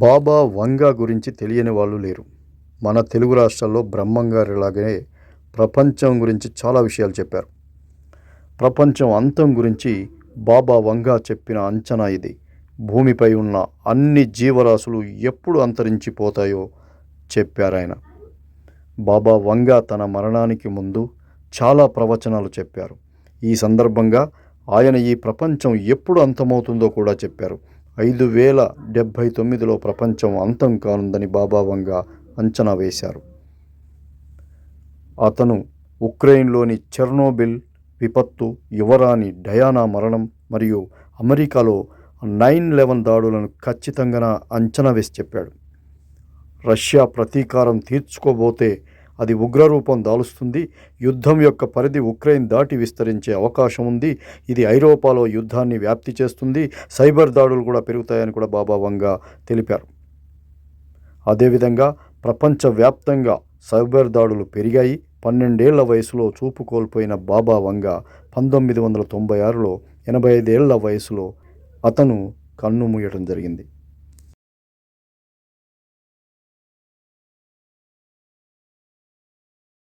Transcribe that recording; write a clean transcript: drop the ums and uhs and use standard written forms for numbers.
బాబా వంగా గురించి తెలియని వాళ్ళు లేరు. మన తెలుగు రాష్ట్రాల్లో బ్రహ్మంగారిలాగే ప్రపంచం గురించి చాలా విషయాలు చెప్పారు. ప్రపంచం అంతం గురించి బాబా వంగా చెప్పిన అంచనా ఇది. భూమిపై ఉన్న అన్ని జీవరాశులు ఎప్పుడు అంతరించిపోతాయో చెప్పారాయన. బాబా వంగా తన మరణానికి ముందు చాలా ప్రవచనాలు చెప్పారు. ఈ సందర్భంగా ఆయన ఈ ప్రపంచం ఎప్పుడు అంతమవుతుందో కూడా చెప్పారు. 5079లో ప్రపంచం అంతం కానుందని బాబా వంగా అంచనా వేశారు. అతను ఉక్రెయిన్లోని చెర్నోబిల్ విపత్తు, యువరాణి డయానా మరణం మరియు అమెరికాలో 9/11 దాడులను ఖచ్చితంగా అంచనా వేసి చెప్పాడు. రష్యా ప్రతీకారం తీర్చుకోబోతే అది ఉగ్రరూపం దాలుస్తుంది. యుద్ధం యొక్క పరిధి ఉక్రెయిన్ దాటి విస్తరించే అవకాశం ఉంది. ఇది ఐరోపాలో యుద్ధాన్ని వ్యాప్తి చేస్తుంది. సైబర్ దాడులు కూడా పెరుగుతాయని కూడా బాబా వంగా తెలిపారు. అదేవిధంగా ప్రపంచవ్యాప్తంగా సైబర్ దాడులు పెరిగాయి. 12 ఏళ్ల వయసులో చూపు కోల్పోయిన బాబా వంగా 1996లో 85 ఏళ్ల వయసులో అతను కన్ను మూయడం జరిగింది.